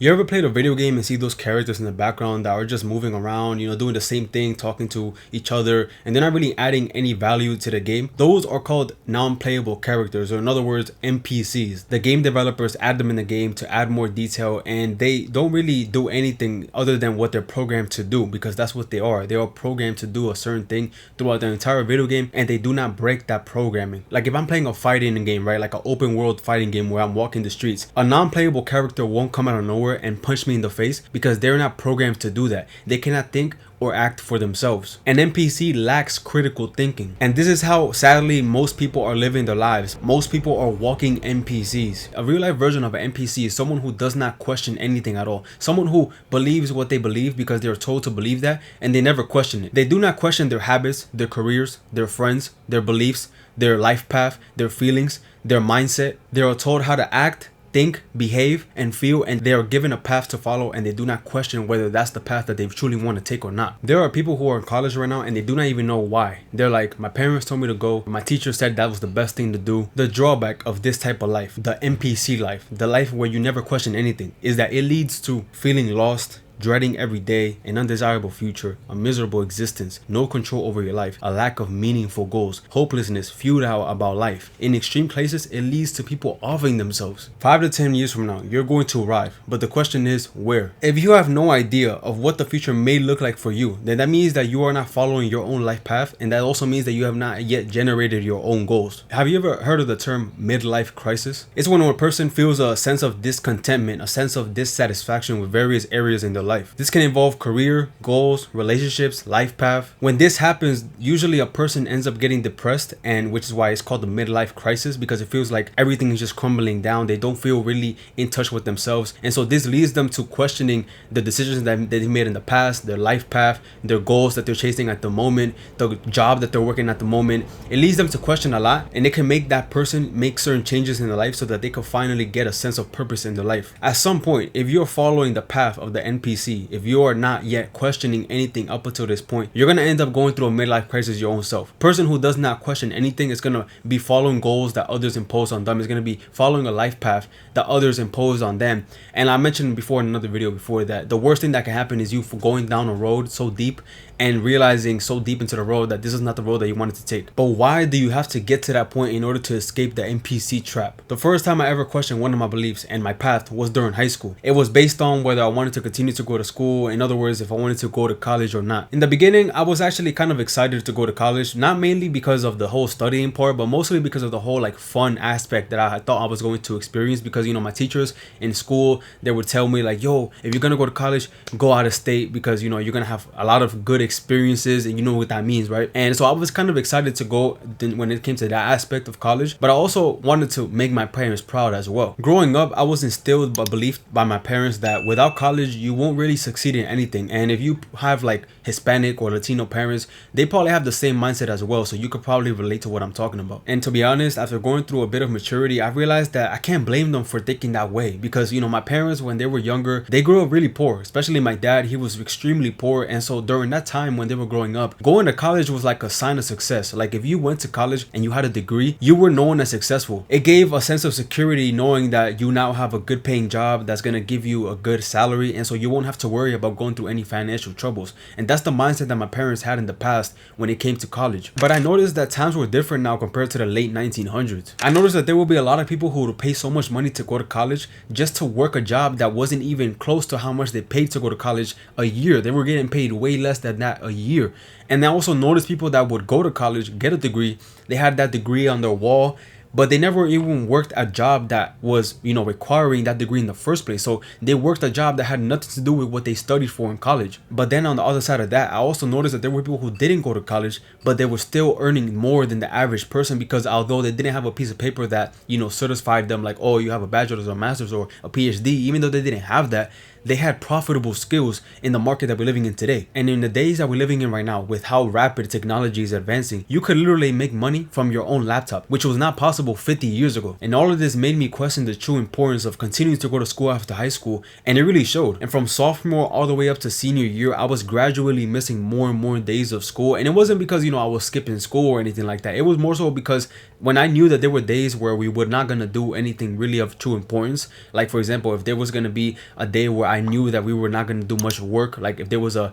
You ever played a video game and see those characters in the background that are just moving around, doing the same thing, talking to each other, and they're not really adding any value to the game? Those are called non-playable characters, or in other words, NPCs. The game developers add them in the game to add more detail, and they don't really do anything other than what they're programmed to do, because that's what they are. They are programmed to do a certain thing throughout the entire video game, and they do not break that programming. Like if I'm playing a fighting game, right, like an open world fighting game where I'm walking the streets, a non-playable character won't come out of nowhere and punch me in the face because they're not programmed to do that. They cannot think or act for themselves. An NPC lacks critical thinking, and this is how sadly most people are living their lives. Most people are walking NPCs. A real life version of an NPC is someone who does not question anything at all. Someone who believes what they believe because they're told to believe that, and they never question it. They do not question their habits, their careers, their friends, their beliefs, their life path, their feelings, their mindset. They are told how to act, think, behave, and feel, and they are given a path to follow, and they do not question whether that's the path that they truly want to take or not. There are people who are in college right now and they do not even know why. They're like, my parents told me to go, my teacher said that was the best thing to do. The drawback of this type of life, the NPC life, the life where you never question anything, is that it leads to feeling lost, dreading every day, an undesirable future, a miserable existence, no control over your life, a lack of meaningful goals, hopelessness, futile about life. In extreme cases, it leads to people offing themselves. 5 to 10 years from now, you're going to arrive, but the question is, where? If you have no idea of what the future may look like for you, then that means that you are not following your own life path, and that also means that you have not yet generated your own goals. Have you ever heard of the term midlife crisis? It's when a person feels a sense of discontentment, a sense of dissatisfaction with various areas in their life. This can involve career, goals, relationships, life path. When this happens, usually a person ends up getting depressed, and which is why it's called the midlife crisis, because it feels like everything is just crumbling down. They don't feel really in touch with themselves, and so this leads them to questioning the decisions that they made in the past, their life path, their goals that they're chasing at the moment, the job that they're working at the moment. It leads them to question a lot, and it can make that person make certain changes in their life so that they can finally get a sense of purpose in their life. At some point, if you're following the path of the NPC, if you are not yet questioning anything up until this point, you're going to end up going through a midlife crisis your own self. Person who does not question anything is going to be following goals that others impose on them, is going to be following a life path that others impose on them. And I mentioned before in another video before that the worst thing that can happen is you going down a road so deep and realizing so deep into the road that this is not the road that you wanted to take. But why do you have to get to that point in order to escape the NPC trap? The first time I ever questioned one of my beliefs and my path was during high school. It was based on whether I wanted to continue to go to school. In other words, if I wanted to go to college or not. In the beginning, I was actually kind of excited to go to college, not mainly because of the whole studying part, but mostly because of the whole like fun aspect that I thought I was going to experience. Because my teachers in school, they would tell me like, yo, if you're gonna go to college, go out of state, because you're gonna have a lot of good experiences, and you know what that means, right? And so I was kind of excited to go when it came to that aspect of college, but I also wanted to make my parents proud as well. Growing up, I was instilled a belief by my parents that without college you won't really succeed in anything. And if you have like Hispanic or Latino parents, they probably have the same mindset as well, so you could probably relate to what I'm talking about. And to be honest, after going through a bit of maturity, I realized that I can't blame them for thinking that way, because my parents, when they were younger, they grew up really poor. Especially my dad, he was extremely poor, and so during that time when they were growing up, going to college was like a sign of success. Like if you went to college and you had a degree, you were known as successful. It gave a sense of security knowing that you now have a good paying job that's going to give you a good salary, and so you won't have to worry about going through any financial troubles. And that's the mindset that my parents had in the past when it came to college. But I noticed that times were different now compared to the late 1900s. I noticed that there will be a lot of people who would pay so much money to go to college just to work a job that wasn't even close to how much they paid to go to college a year. They were getting paid way less than that a year. And I also noticed people that would go to college, get a degree, they had that degree on their wall, but they never even worked a job that was, requiring that degree in the first place. So they worked a job that had nothing to do with what they studied for in college. But then on the other side of that, I also noticed that there were people who didn't go to college, but they were still earning more than the average person, because although they didn't have a piece of paper that, certified them like, oh, you have a bachelor's or master's or a PhD, even though they didn't have that, they had profitable skills in the market that we're living in today. And in the days that we're living in right now, with how rapid technology is advancing, you could literally make money from your own laptop, which was not possible 50 years ago. And all of this made me question the true importance of continuing to go to school after high school, and it really showed. And from sophomore all the way up to senior year, I was gradually missing more and more days of school. And it wasn't because I was skipping school or anything like that. It was more so because when I knew that there were days where we were not going to do anything really of true importance, like for example, if there was going to be a day where I knew that we were not going to do much work, like if there was a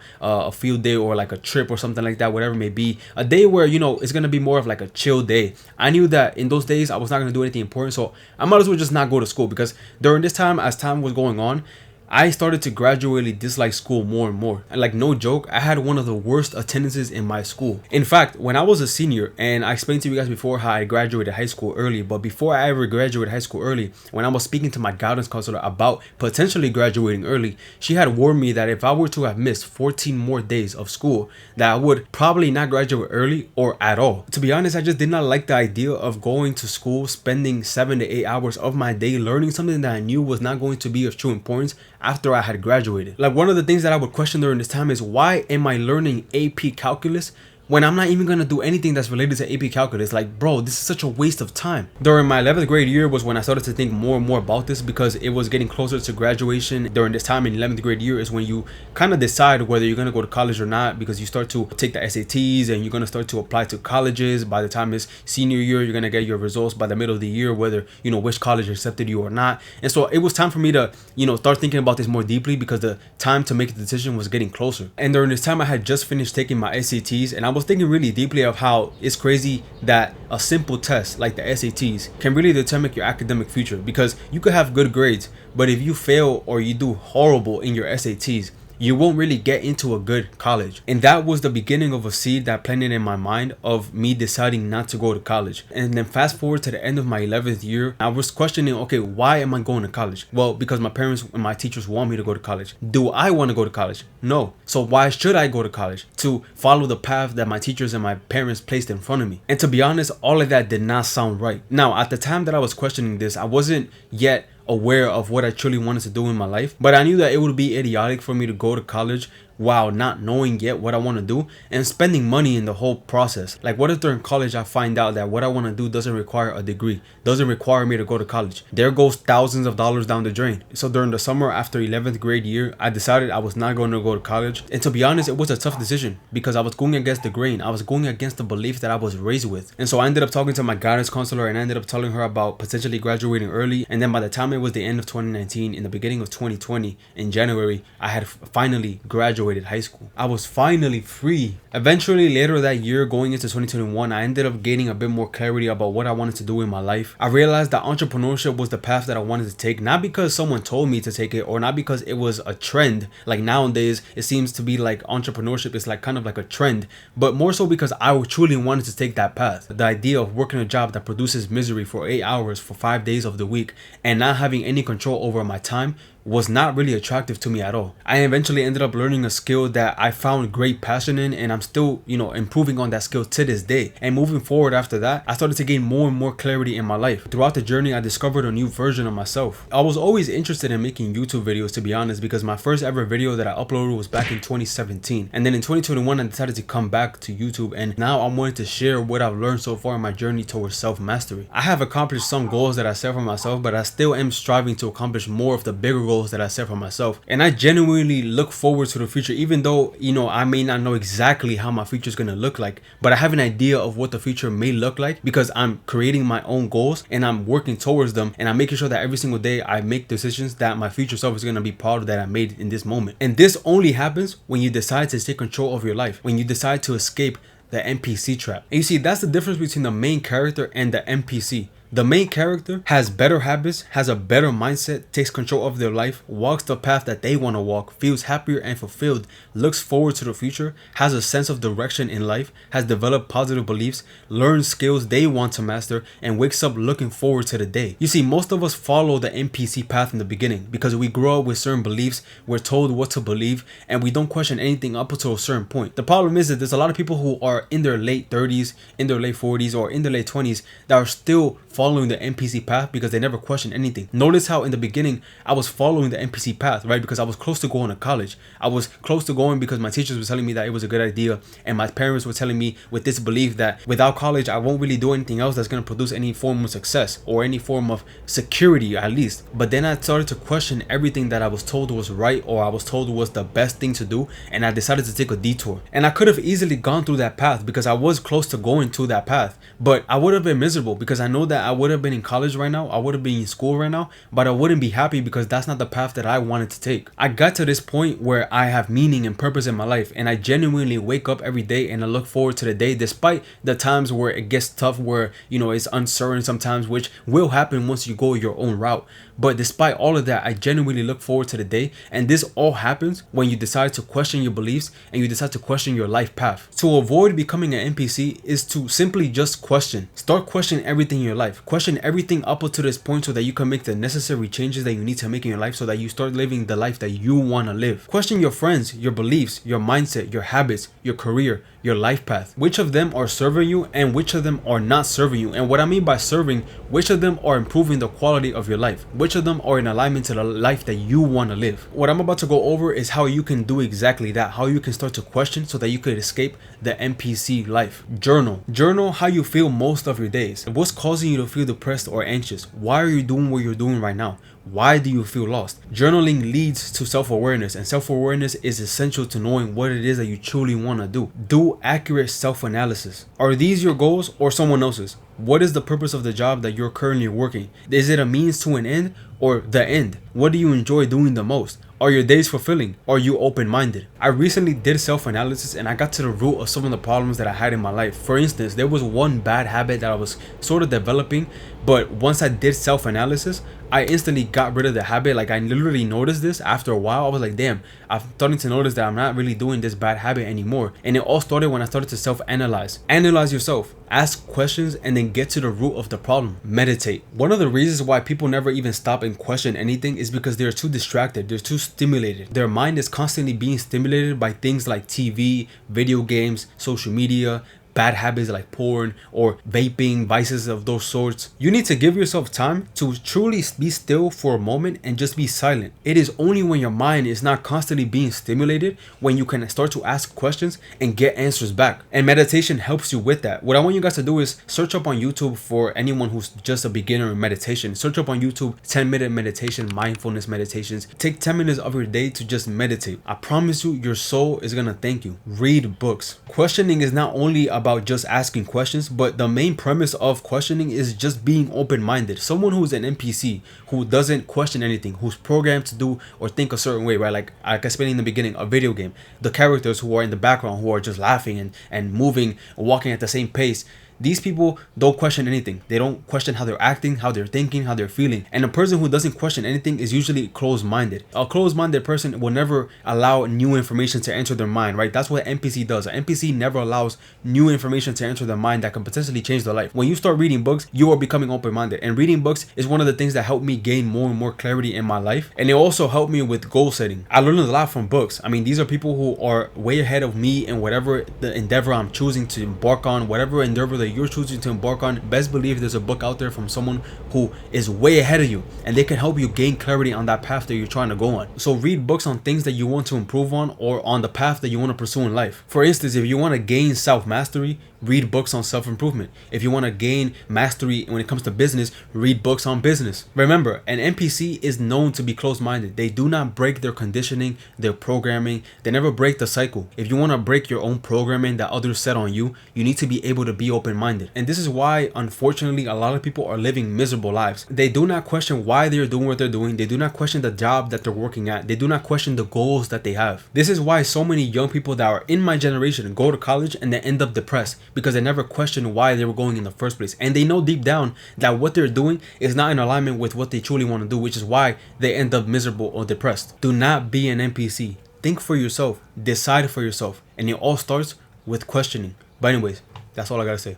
field day or like a trip or something like that, whatever it may be, a day where, you know, it's going to be more of like a chill day, I knew that in those days I was not going to do anything important, so I might as well just not go to school. Because during this time, as time was going on, I started to gradually dislike school more and more. And like, no joke, I had one of the worst attendances in my school. In fact, when I was a senior, and I explained to you guys before how I graduated high school early, but before I ever graduated high school early, when I was speaking to my guidance counselor about potentially graduating early, she had warned me that if I were to have missed 14 more days of school, that I would probably not graduate early or at all. To be honest, I just did not like the idea of going to school, spending 7 to 8 hours of my day learning something that I knew was not going to be of true importance after I had graduated. Like, one of the things that I would question during this time is, why am I learning AP calculus when I'm not even gonna do anything that's related to AP calculus? Like, bro, this is such a waste of time. During my 11th grade year was when I started to think more and more about this, because it was getting closer to graduation. During this time in 11th grade year is when you kind of decide whether you're gonna go to college or not, because you start to take the SATs and you're gonna start to apply to colleges. By the time it's senior year, you're gonna get your results by the middle of the year, whether, you know, which college accepted you or not. And so it was time for me to, you know, start thinking about this more deeply, because the time to make the decision was getting closer. And during this time, I had just finished taking my SATs, and I was thinking really deeply of how it's crazy that a simple test like the SATs can really determine your academic future. Because you could have good grades, but if you fail or you do horrible in your SATs, you won't really get into a good college. And that was the beginning of a seed that planted in my mind of me deciding not to go to college. And then fast forward to the end of my 11th year, I was questioning, okay, why am I going to college? Well, because my parents and my teachers want me to go to college. Do I want to go to college? No. So why should I go to college? To follow the path that my teachers and my parents placed in front of me. And to be honest, all of that did not sound right. Now, at the time that I was questioning this, I wasn't yet aware of what I truly wanted to do in my life, but I knew that it would be idiotic for me to go to college while not knowing yet what I want to do and spending money in the whole process. Like, what if during college I find out that what I want to do doesn't require a degree, doesn't require me to go to college? There goes thousands of dollars down the drain. So during the summer after 11th grade year, I decided I was not going to go to college. And to be honest, it was a tough decision, because I was going against the grain. I was going against the belief that I was raised with. And so I ended up talking to my guidance counselor, and I ended up telling her about potentially graduating early. And then by the time it was the end of 2019, in the beginning of 2020, in January, I had finally graduated high school. I was finally free. Eventually, later that year, going into 2021, I ended up gaining a bit more clarity about what I wanted to do in my life. I realized that entrepreneurship was the path that I wanted to take, not because someone told me to take it, or not because it was a trend. Like nowadays, it seems to be like entrepreneurship is like kind of like a trend, but more so because I truly wanted to take that path. The idea of working a job that produces misery for 8 hours for 5 days of the week and not having any control over my time was not really attractive to me at all. I eventually ended up learning a skill that I found great passion in, and I'm still, you know, improving on that skill to this day. And moving forward after that, I started to gain more and more clarity in my life. Throughout the journey, I discovered a new version of myself. I was always interested in making YouTube videos, to be honest, because my first ever video that I uploaded was back in 2017. And then in 2021, I decided to come back to YouTube, and now I'm wanting to share what I've learned so far in my journey towards self-mastery. I have accomplished some goals that I set for myself, but I still am striving to accomplish more of the bigger goals that I set for myself. And I genuinely look forward to the future, even though, you know, I may not know exactly how my future is going to look like, but I have an idea of what the future may look like, because I'm creating my own goals and I'm working towards them, and I'm making sure that every single day I make decisions that my future self is going to be proud of that I made in this moment. And this only happens when you decide to take control of your life, when you decide to escape the NPC trap. And you see, that's the difference between the main character and the NPC. The main character has better habits, has a better mindset, takes control of their life, walks the path that they want to walk, feels happier and fulfilled, looks forward to the future, has a sense of direction in life, has developed positive beliefs, learns skills they want to master, and wakes up looking forward to the day. You see, most of us follow the NPC path in the beginning because we grow up with certain beliefs, we're told what to believe, and we don't question anything up until a certain point. The problem is that there's a lot of people who are in their late 30s, in their late 40s, or in their late 20s that are still following following the NPC path because they never questioned anything. Notice how in the beginning I was following the NPC path, right? Because I was close to going to college. I was close to going because my teachers were telling me that it was a good idea, and my parents were telling me with this belief that without college I won't really do anything else that's going to produce any form of success or any form of security at least. But then I started to question everything that I was told was right or I was told was the best thing to do, and I decided to take a detour. And I could have easily gone through that path because I was close to going to that path, but I would have been miserable because I know that I would have been in college right now, I would have been in school right now, but I wouldn't be happy because that's not the path that I wanted to take. I got to this point where I have meaning and purpose in my life, and I genuinely wake up every day and I look forward to the day despite the times where it gets tough, where it's uncertain sometimes, which will happen once you go your own route. But despite all of that, I genuinely look forward to the day, and this all happens when you decide to question your beliefs and you decide to question your life path. To avoid becoming an NPC is to simply just question. Start questioning everything in your life. Question everything up to this point so that you can make the necessary changes that you need to make in your life so that you start living the life that you want to live. Question your friends, your beliefs, your mindset, your habits, your career, your life path. Which of them are serving you and which of them are not serving you? And what I mean by serving, which of them are improving the quality of your life? Which of them are in alignment to the life that you want to live? What I'm about to go over is how you can do exactly that, how you can start to question so that you could escape the NPC life. Journal how you feel most of your days. What's causing you to feel depressed or anxious? Why are you doing what you're doing right now? Why do you feel lost? Journaling leads to self-awareness, and self-awareness is essential to knowing what it is that you truly want to do. Do accurate self-analysis. Are these your goals or someone else's? What is the purpose of the job that you're currently working? Is it a means to an end or the end? What do you enjoy doing the most? Are your days fulfilling? Are you open-minded? I recently did self-analysis and I got to the root of some of the problems that I had in my life. For instance, there was one bad habit that I was sort of developing, but once I did self-analysis, I instantly got rid of the habit. Like, I literally noticed this after a while. I was like, damn, I'm starting to notice that I'm not really doing this bad habit anymore. And it all started when I started to self-analyze. Analyze yourself, ask questions, and then get to the root of the problem. Meditate. One of the reasons why people never even stop and question anything is because they're too distracted, they're too stimulated. Their mind is constantly being stimulated by things like TV, video games, social media, bad habits like porn or vaping, vices of those sorts. You need to give yourself time to truly be still for a moment and just be silent. It is only when your mind is not constantly being stimulated when you can start to ask questions and get answers back. And meditation helps you with that. What I want you guys to do is search up on YouTube for anyone who's just a beginner in meditation. Search up on YouTube 10-minute meditation, mindfulness meditations. Take 10 minutes of your day to just meditate. I promise you, your soul is gonna thank you. Read books. Questioning is not only about just asking questions, but the main premise of questioning is just being open-minded. Someone who's an NPC, who doesn't question anything, who's programmed to do or think a certain way, right? Like I explained in the beginning, a video game, the characters who are in the background, who are just laughing and moving, walking at the same pace. These people don't question anything. They don't question how they're acting, how they're thinking, how they're feeling. And a person who doesn't question anything is usually closed-minded. A closed-minded person will never allow new information to enter their mind, right? That's what an NPC does. An NPC never allows new information to enter their mind that can potentially change their life. When you start reading books, you are becoming open-minded. And reading books is one of the things that helped me gain more and more clarity in my life. And it also helped me with goal setting. I learned a lot from books. I mean, these are people who are way ahead of me in whatever the endeavor I'm choosing to embark on, whatever endeavor that you're choosing to embark on. Best believe there's a book out there from someone who is way ahead of you, and they can help you gain clarity on that path that you're trying to go on. So read books on things that you want to improve on or on the path that you want to pursue in life. For instance, if you want to gain self-mastery, read books on self-improvement. If you want to gain mastery when it comes to business, read books on business. Remember, an NPC is known to be closed-minded. They do not break their conditioning, their programming. They never break the cycle. If you want to break your own programming that others set on you, you need to be able to be open-minded. And this is why, unfortunately, a lot of people are living miserable lives. They do not question why they're doing what they're doing. They do not question the job that they're working at. They do not question the goals that they have. This is why so many young people that are in my generation go to college and they end up depressed, because they never questioned why they were going in the first place. And they know deep down that what they're doing is not in alignment with what they truly want to do, which is why they end up miserable or depressed. Do not be an NPC. Think for yourself. Decide for yourself. And it all starts with questioning. But anyways, that's all I gotta say.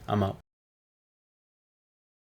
I'm out.